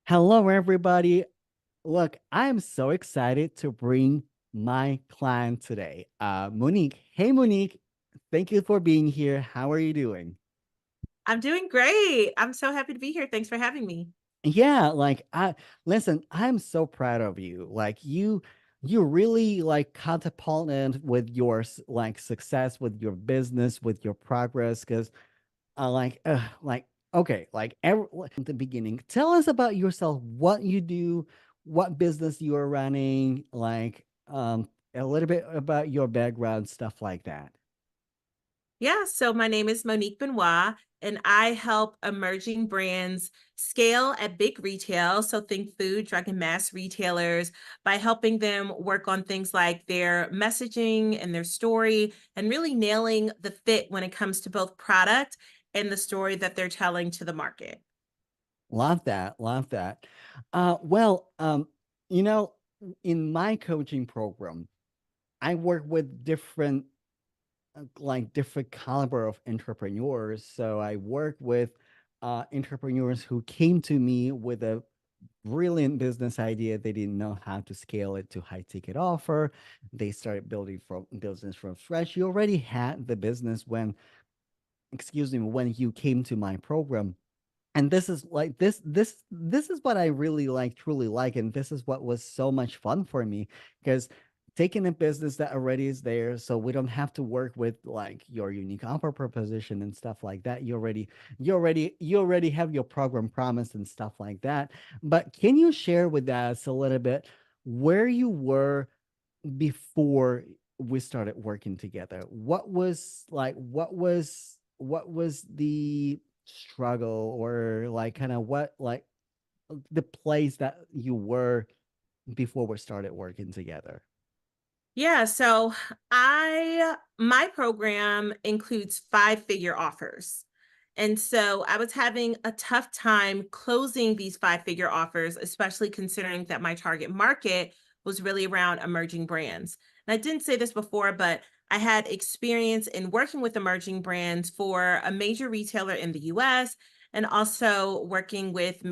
Hello, everybody. Look, I'm so excited to bring my client today, Monique. Hey, Monique. Thank you for being here. How are you doing? I'm doing great. I'm so happy to be here. Thanks for having me. Yeah, I listen, I'm so proud of you. You really like catapulted with your success with your business, with your progress, because like okay, at the beginning, tell us about yourself, what you do, what business you are running, a little bit about your background, stuff like that. Yeah, so my name is Monique Benoit, and I help emerging brands scale at big retail. So think food, drug, and mass retailers by helping them work on things like their messaging and their story and really nailing the fit when it comes to both product and the story that they're telling to the market. Love that, love that. Well, you know, in my coaching program, I work with different caliber of entrepreneurs. So I work with entrepreneurs who came to me with a brilliant business idea. They didn't know how to scale it to high ticket offer. They started building from business from scratch. You already had the business excuse me, when you came to my program. And this is like this is what I really like, truly like, and this is what was so much fun for me because taking a business that already is there, so we don't have to work with like your unique offer proposition and stuff like that. You already have your program promise and stuff like that. But can you share with us a little bit where you were before we started working together? What was the struggle, or like kind of what like the place that you were before we started working together? Yeah, so my program includes five-figure offers. And so I was having a tough time closing these five-figure offers, especially considering that my target market was really around emerging brands. And I didn't say this before, but I had experience in working with emerging brands for a major retailer in the US and also working with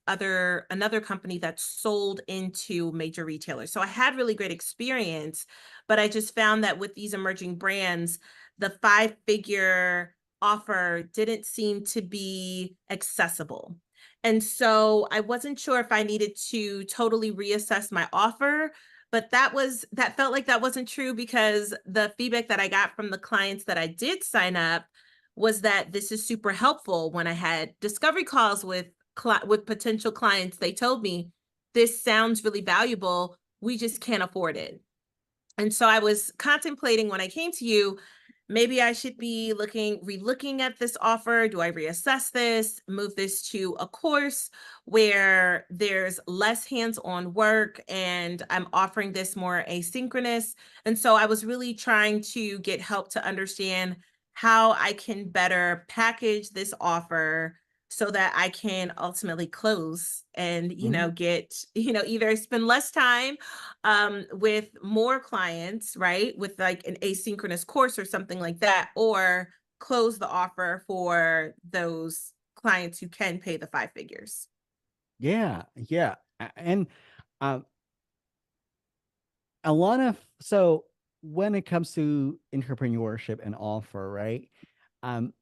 other another company that sold into major retailers. So I had really great experience, but I just found that with these emerging brands, the five-figure offer didn't seem to be accessible. And so I wasn't sure if I needed to totally reassess my offer, but that felt like that wasn't true because the feedback that I got from the clients that I did sign up was that this is super helpful. When I had discovery calls with potential clients, they told me this sounds really valuable. We just can't afford it. And so I was contemplating when I came to you, maybe I should be relooking at this offer. Do I reassess this, move this to a course where there's less hands-on work and I'm offering this more asynchronous? And so I was really trying to get help to understand how I can better package this offer so that I can ultimately close and, Mhm. get, either spend less time with more clients, right? With like an asynchronous course or something like that, or close the offer for those clients who can pay the five figures. Yeah, yeah. And um a lot of so when it comes to entrepreneurship and offer, right? Um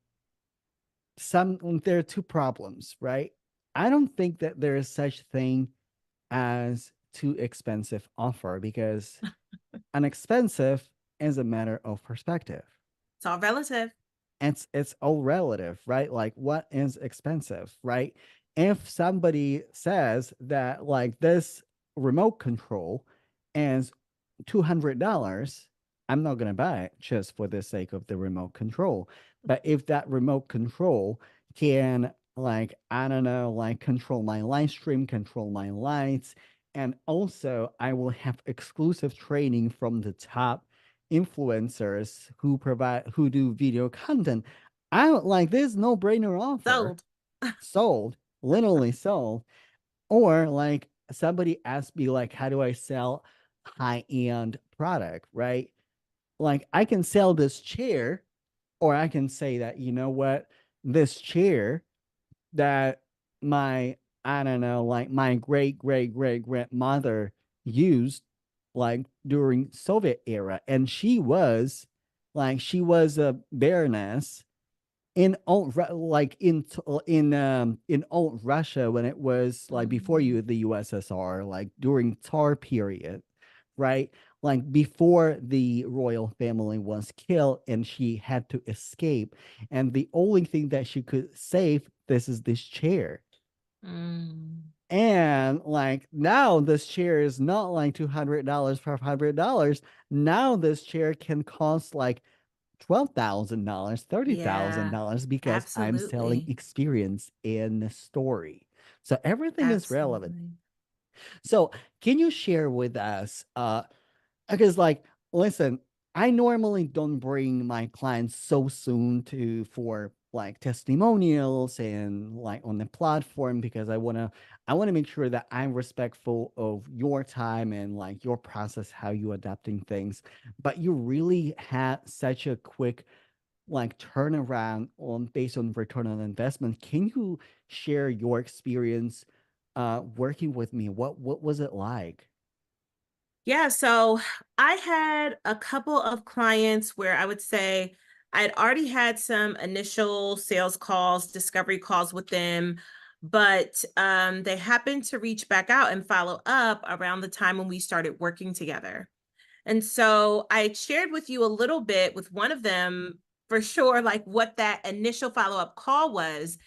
there are two problems, right? I don't think that there is such thing as too expensive offer, because an expensive is a matter of perspective. It's all relative. It's all relative, right? Like what is expensive, right? If somebody says that like this remote control is $200, I'm not gonna buy it just for the sake of the remote control. But if that remote control can, like, I don't know, like control my live stream, control my lights, and also I will have exclusive training from the top influencers who do video content. I don't like this no brainer offer. Sold. Sold, literally sold. Or like somebody asked me like, how do I sell high end product, right? Like I can sell this chair, or I can say that, you know what, this chair that my, I don't know, like my great great great grandmother used like during Soviet era. And she was a baroness in like in old Russia, when it was like before Mm. the USSR, like during Tsar period, right? Like before the royal family was killed and she had to escape. And the only thing that she could save, this chair. Mm. And like now this chair is not like $200, $500. Now this chair can cost like $12,000, Yeah, $30,000, because I'm selling absolutely. experience in the story. So everything is relevant. Absolutely. So can you share with us, because like, listen, I normally don't bring my clients so soon to for like testimonials and like on the platform, because I want to make sure that I'm respectful of your time and like your process, how you adapting things. But you really had such a quick like turnaround on based on return on investment. Can you share your experience working with me? What was it like? Yeah, so I had a couple of clients where I would say I'd already had some initial sales calls, discovery calls with them, but they happened to reach back out and follow up around the time when we started working together. And so I shared with you a little bit with one of them for sure, like what that initial follow up call was.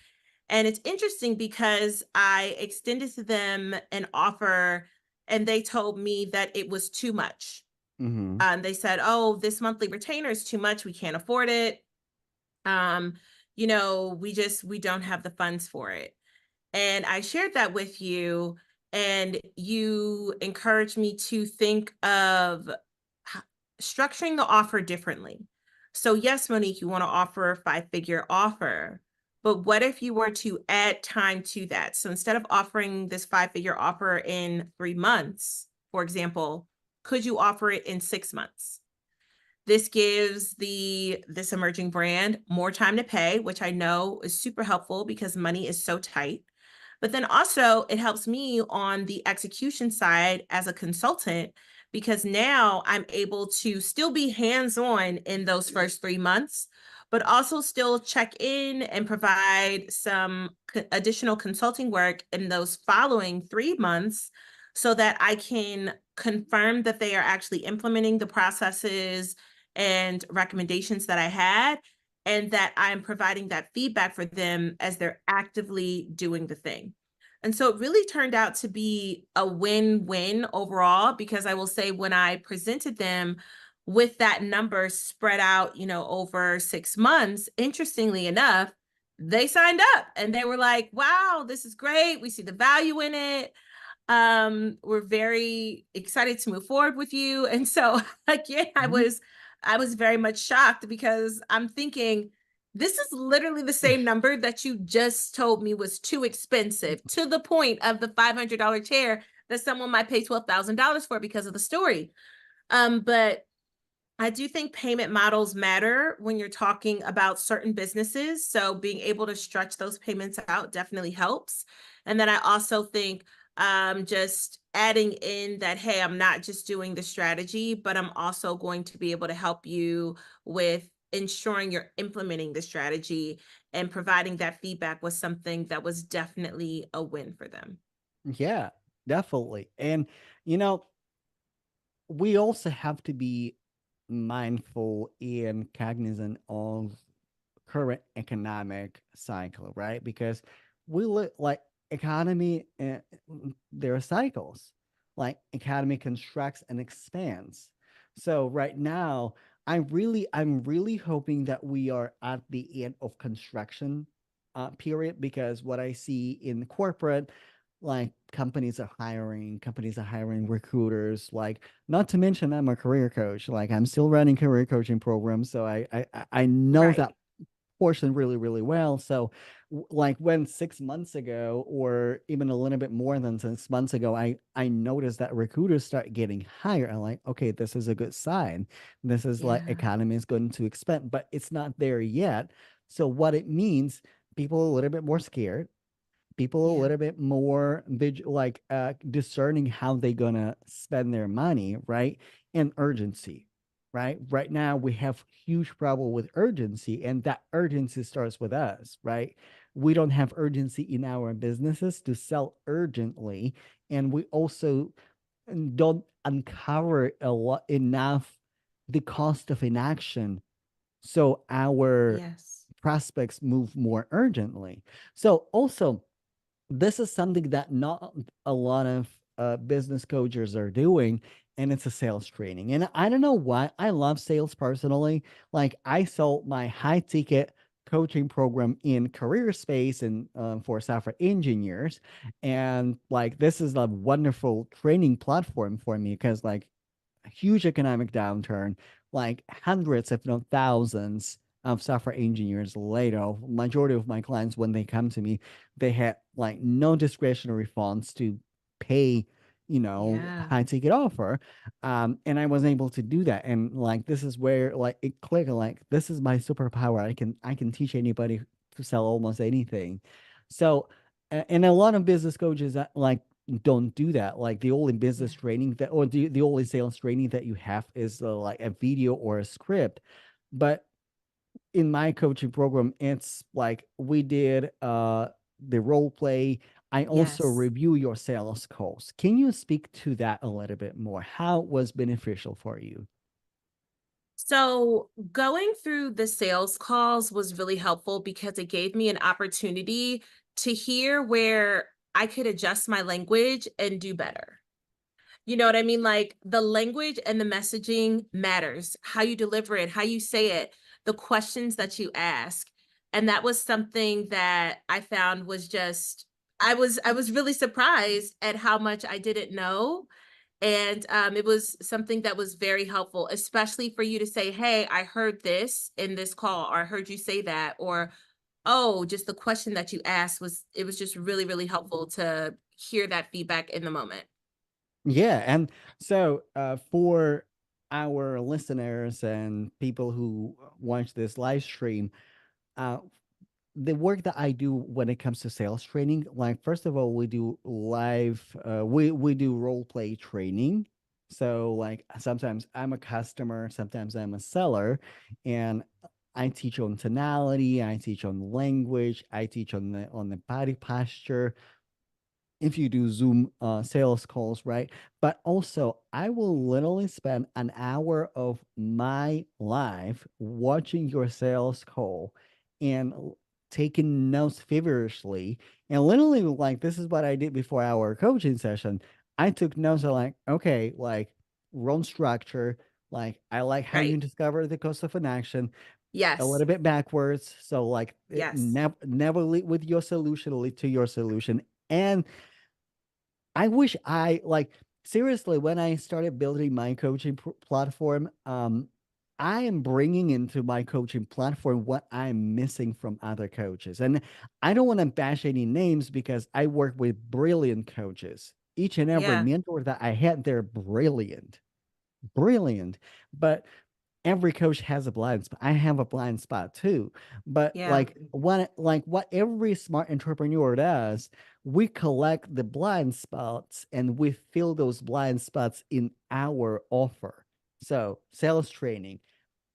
And it's interesting because I extended to them an offer and they told me that it was too much. Mm-hmm. They said, "Oh, this monthly retainer is too much. We can't afford it. Um, we don't have the funds for it." And I shared that with you, and you encouraged me to think of h- structuring the offer differently. So, yes, Monique, you want to offer a 5 figure offer, but what if you were to add time to that? So, instead of offering this 5 figure offer in 3 months, for example, could you offer it in 6 months? This gives this emerging brand more time to pay, which I know is super helpful because money is so tight. But then also it helps me on the execution side as a consultant because now I'm able to still be hands-on in those first 3 months, but also still check in and provide some additional consulting work in those following 3 months so that I can confirm that they are actually implementing the processes and recommendations that I had, and that I'm providing that feedback for them as they're actively doing the thing. And so it really turned out to be a win win overall because I will say when I presented them with that number spread out, over 6 months, interestingly enough, they signed up and they were like, wow, this is great. We see the value in it. We're very excited to move forward with you. And so again, I was very much shocked because I'm thinking this is literally the same number that you just told me was too expensive, to the point of the $500 chair that someone might pay $12,000 for because of the story. But I do think payment models matter when you're talking about certain businesses. So being able to stretch those payments out definitely helps. And then I also think just adding in that, hey, I'm not just doing the strategy, but I'm also going to be able to help you with ensuring you're implementing the strategy, and providing that feedback was something that was definitely a win for them. Yeah, definitely. And you know, we also have to be mindful and cognizant of current economic cycle, right? Because we look like economy, there are cycles. Like economy constructs and expands. So right now, I'm really hoping that we are at the end of construction period, because what I see in corporate, like companies are hiring recruiters, like, not to mention I'm a career coach, like I'm still running career coaching programs, so I know that Right. portion really, really well. So, like when 6 months ago, or even a little bit more than 6 months ago, I noticed that recruiters start getting higher. I'm like, okay, this is a good sign. This is like Yeah. economy is going to expand, but it's not there yet. So what it means, people are a little bit more scared. people a Yeah. little bit more discerning how they gonna spend their money, right? And urgency, right? Right now we have huge problem with urgency, and that urgency starts with us, right? We don't have urgency in our businesses to sell urgently, and we also don't uncover a lot enough the cost of inaction, so our Yes. prospects move more urgently. So also, this is something that not a lot of business coaches are doing, and it's a sales training. And I don't know why I love sales personally. Like, I sold my high ticket coaching program in career space and for software engineers, and like this is a wonderful training platform for me because like a huge economic downturn, like hundreds, if not thousands, of software engineers laid off. Majority of my clients, when they come to me, they had like no discretionary funds to pay, Yeah. high ticket offer. And I was able to do that. And like this is where like it clicked, like this is my superpower. I can teach anybody to sell almost anything. So and a lot of business coaches like don't do that. Like the only Yeah. business training that, or the only sales training that you have is like a video or a script. But in my coaching program, it's like we did the role play. I also Yes. review your sales calls. Can you speak to that a little bit more? How it was beneficial for you? So going through the sales calls was really helpful because it gave me an opportunity to hear where I could adjust my language and do better. You know what I mean? Like the language and the messaging matters, how you deliver it, how you say it, the questions that you ask. And that was something that I found was just I was really surprised at how much I didn't know. And it was something that was very helpful, especially for you to say, "Hey, I heard this in this call," or "I heard you say that," or "Oh, just the question that you asked was it was just really, really helpful to hear that feedback in the moment." Yeah, and so for our listeners and people who watch this live stream, uh, the work that I do when it comes to sales training, like first of all, we do live, we do role play training. So like sometimes I'm a customer, sometimes I'm a seller, and I teach on tonality, I teach on language, I teach on the body posture, if you do Zoom sales calls, right? But also, I will literally spend an hour of my life watching your sales call and taking notes feverishly. And literally, like, this is what I did before our coaching session. I took notes of like, okay, like role structure, like, I like how you Right. discover the cost of an action a Yes. little bit backwards. So, like, Yes. never lead with your solution, lead to your solution. And I wish I like seriously when I started building my coaching platform, I am bringing into my coaching platform what I'm missing from other coaches. And I don't want to bash any names because I work with brilliant coaches. Each and every Yeah. mentor that I had, they're brilliant, brilliant. But every coach has a blind spot. I have a blind spot too. But Yeah. like what every smart entrepreneur does, we collect the blind spots and we fill those blind spots in our offer. So sales training,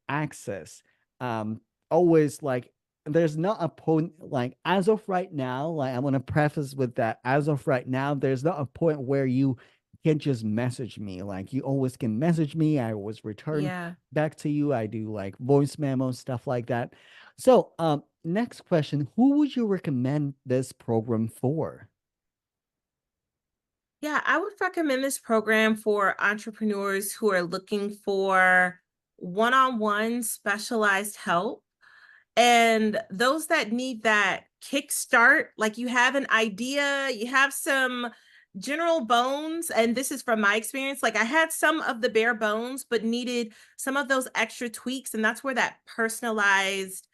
access, um, always like there's not a point like as of right now, like I want to preface with that as of right now, there's not a point where you can just message me. Like you always can message me. I always return Yeah. back to you. I do like voice memos, stuff like that. So next question, who would you recommend this program for? Yeah, I would recommend this program for entrepreneurs who are looking for one-on-one specialized help and those that need that kickstart, like you have an idea, you have some general bones, and this is from my experience. Like I had some of the bare bones, but needed some of those extra tweaks, and that's where that personalized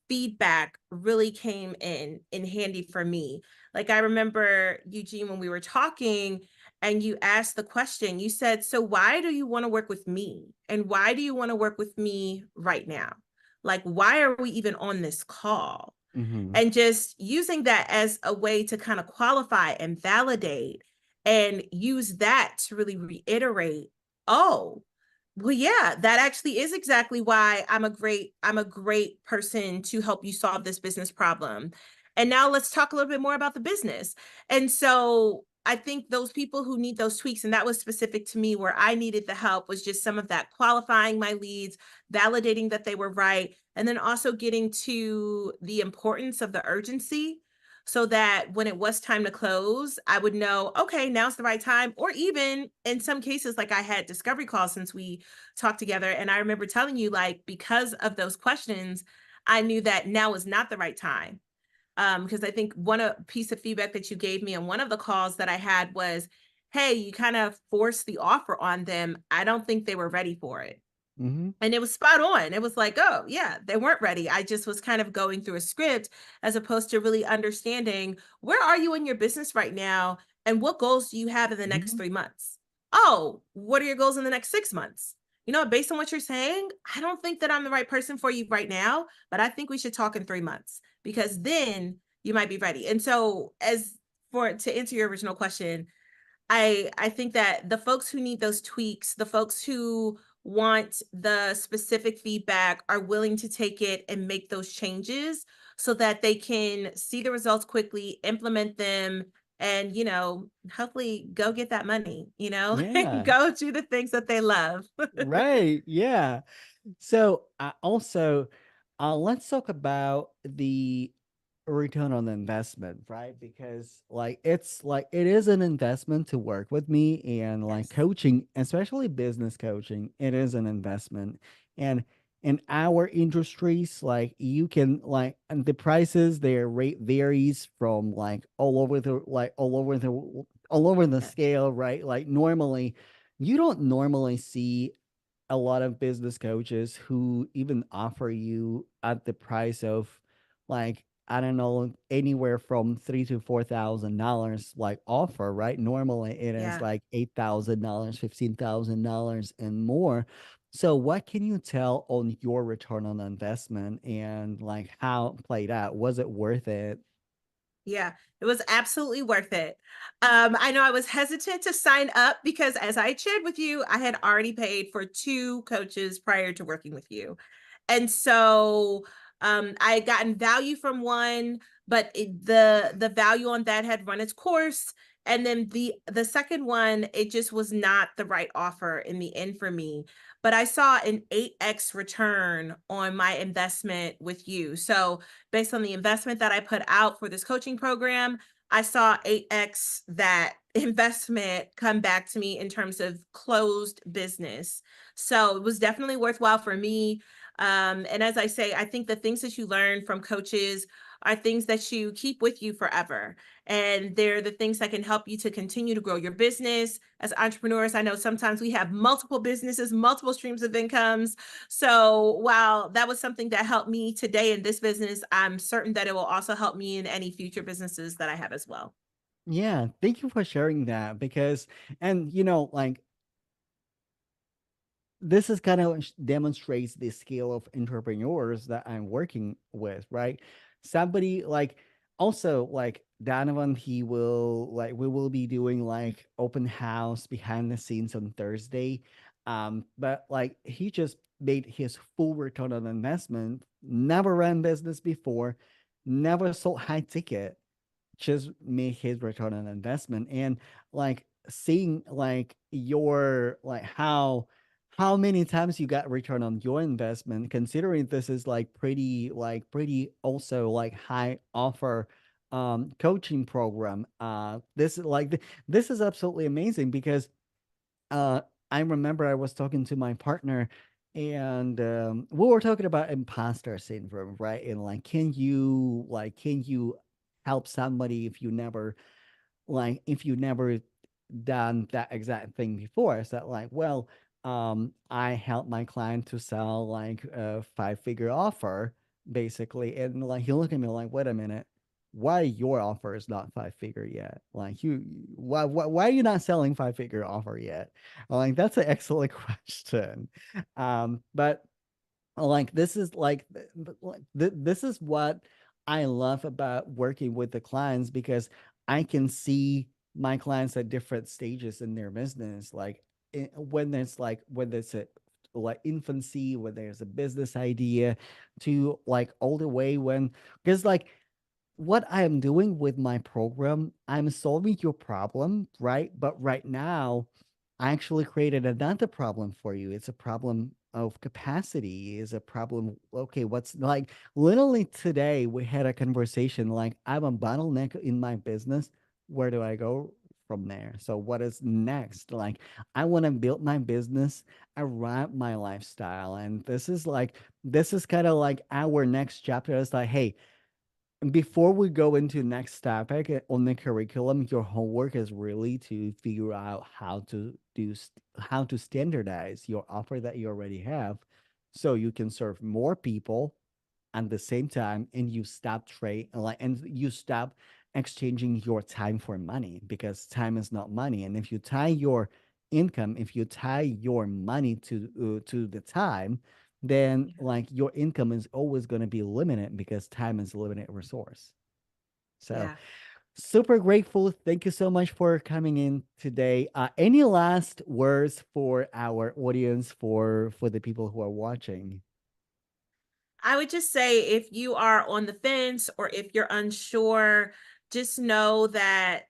feedback really came in handy for me. Like I remember Eugene when we were talking and you asked the question, you said, "So why do you want to work with me? And why do you want to work with me right now? Like why are we even on this call?" Mm-hmm. and just using that as a way to kind of qualify and validate and use that to really reiterate, oh, well, yeah, that actually is exactly why I'm a great person to help you solve this business problem. And now let's talk a little bit more about the business. And so I think those people who need those tweaks, and that was specific to me where I needed the help, was just some of that qualifying my leads, validating that they were right, and then also getting to the importance of the urgency so that when it was time to close, I would know, okay, now's the right time. Or even in some cases, like I had discovery calls since we talked together. And I remember telling you, like, because of those questions, I knew that now is not the right time. Because I think one piece of feedback that you gave me on one of the calls that I had was, hey, you kind of forced the offer on them. I don't think they were ready for it. Mm-hmm. And it was spot on. It was like, oh, yeah, they weren't ready. I just was kind of going through a script as opposed to really understanding where are you in your business right now and what goals do you have in the next Mm-hmm. 3 months? Oh, what are your goals in the next 6 months? Based on what you're saying, I don't think that I'm the right person for you right now, but I think we should talk in 3 months because then you might be ready. And so, as for to answer your original question, I think that the folks who need those tweaks, the folks who want the specific feedback are willing to take it and make those changes so that they can see the results quickly, implement them, and hopefully go get that money, Yeah. go do the things that they love. Right. Yeah. So also, let's talk about the return on investment, right? Because like it's like it is an investment to work with me, and like Yes. coaching, especially business coaching, it is an investment. And in our industries, like you can like and the prices, their rate varies from like all over the Yeah. scale, right? Like normally you don't normally see a lot of business coaches who even offer you at the price of like I don't know anywhere from $3,000 to $4,000 like offer, right? Normally it is Yeah. like $8,000, $15,000 and more. So what can you tell on your return on investment and like how it played out? Was it worth it? Yeah, it was absolutely worth it. I know I was hesitant to sign up because, as I shared with you, I had already paid for two coaches prior to working with you. And so I had gotten value from one, but the value on that had run its course. And then the second one, it just was not the right offer in the end for me. But I saw an 8x return on my investment with you. So based on the investment that I put out for this coaching program, I saw 8x that investment come back to me in terms of closed business. So it was definitely worthwhile for me. And as I say, I think the things that you learn from coaches are things that you keep with you forever. And they're the things that can help you to continue to grow your business. As entrepreneurs, I know sometimes we have multiple businesses, multiple streams of incomes. So while that was something that helped me today in this business, I'm certain that it will also help me in any future businesses that I have as well. Yeah, thank you for sharing that because and like this is kind of demonstrates the scale of entrepreneurs that I'm working with, right? Somebody like also like Donovan, he will like we will be doing like open house behind the scenes on Thursday. But like he just made his full return on investment, never ran business before, never sold high ticket, just made his return on investment. And like seeing like your like how many times you got return on your investment, considering this is like pretty also like high offer coaching program. This is this is absolutely amazing because uh I remember I was talking to my partner, and we were talking about imposter syndrome, right? And like can you help somebody if you never done that exact thing before? So like, well, I helped my client to sell like a 5-figure offer, basically. And like he looked at me like, wait a minute, why your offer is not 5-figure yet? Like why are you not selling 5-figure offer yet? Like that's an excellent question. But like this is like this is what I love about working with the clients because I can see my clients at different stages in their business. Like when there's like when there's a like infancy, when there's a business idea, to like all the way when because like what I am doing with my program, I'm solving your problem, right? But right now, I actually created another problem for you. It's a problem of capacity, is a problem. Okay, what's like literally today we had a conversation like I'm a bottleneck in my business. Where do I go from there? So what is next? Like I want to build my business around my lifestyle. And this is kind of like our next chapter. It's like, hey, before we go into next topic on the curriculum, your homework is really to figure out how to how to standardize your offer that you already have, so you can serve more people at the same time, and you stop trade like and you stop exchanging your time for money, because time is not money. And if you tie your income, if you tie your money to the time, then Yeah. like your income is always going to be limited because time is a limited resource. So Yeah. super grateful. Thank you so much for coming in today. Any last words for our audience, for the people who are watching? I would just say if you are on the fence or if you're unsure, just know that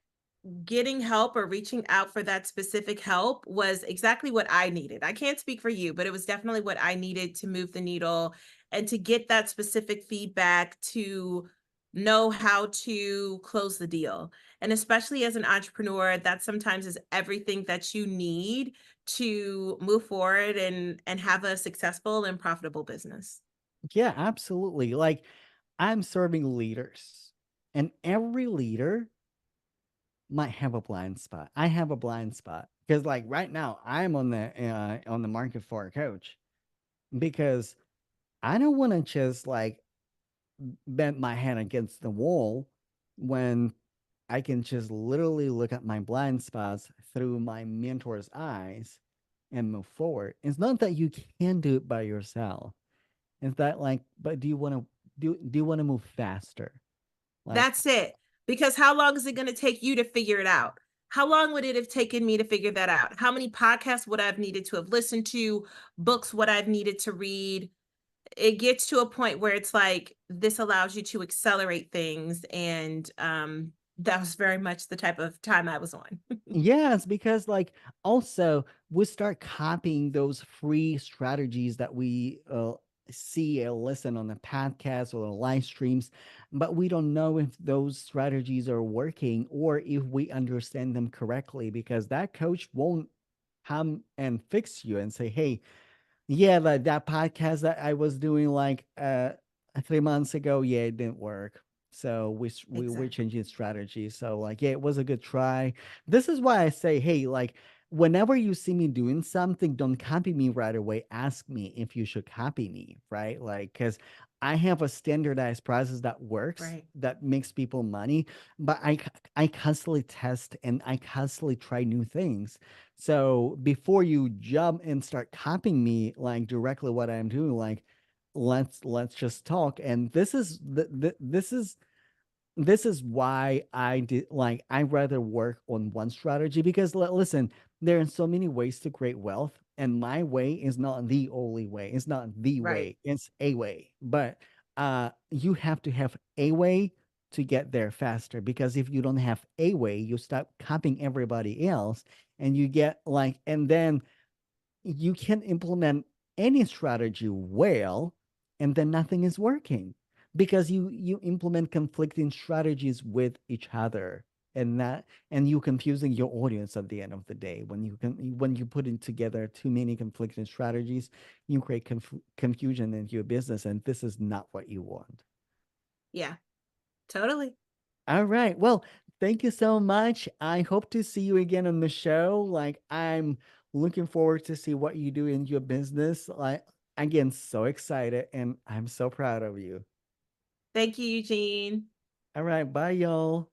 getting help or reaching out for that specific help was exactly what I needed. I can't speak for you, but it was definitely what I needed to move the needle and to get that specific feedback to know how to close the deal. And especially as an entrepreneur, that sometimes is everything that you need to move forward and have a successful and profitable business. Yeah, absolutely. Like I'm serving leaders, and every leader might have a blind spot. I have a blind spot because, like, right now, I'm on the market for a coach because I don't want to just like bend my head against the wall when I can just literally look at my blind spots through my mentor's eyes and move forward. It's not that you can do it by yourself. It's that like, but do you want to move faster? Like, That's it. Because how long is it going to take you to figure it out? How long would it have taken me to figure that out? How many podcasts would I have needed to have listened to? Books would I've needed to read? It gets to a point where it's like this allows you to accelerate things, and that was very much the type of time I was on. yes, because like also we start copying those free strategies that we see and listen on the podcast or the live streams, but we don't know if those strategies are working or if we understand them correctly, because that coach won't come and fix you and say, "Hey, yeah, that podcast that I was doing like 3 months ago, yeah, it didn't work. So we're Exactly. changing strategy. So like, yeah, it was a good try. This is why I say, hey, like whenever you see me doing something, don't copy me right away. Ask me if you should copy me, right? Like, because I have a standardized process that works, Right. that makes people money, but I constantly test and I constantly try new things. So before you jump and start copying me like directly what I'm doing, like let's just talk. And this is why I did like I rather work on one strategy, because listen, there are so many ways to create wealth, and my way is not the only way. It's not the Right. way. It's a way. But you have to have a way to get there faster, because if you don't have a way, you start copying everybody else, and you get like and then you can implement any strategy well, and then nothing is working because you implement conflicting strategies with each other, and you confusing your audience at the end of the day. When you put in together too many conflicting strategies, you create confusion in your business, and this is not what you want. Yeah. Totally. All right. Well, thank you so much. I hope to see you again on the show. Like I'm looking forward to see what you do in your business. Like again, so excited and I'm so proud of you. Thank you, Eugene. All right. Bye y'all.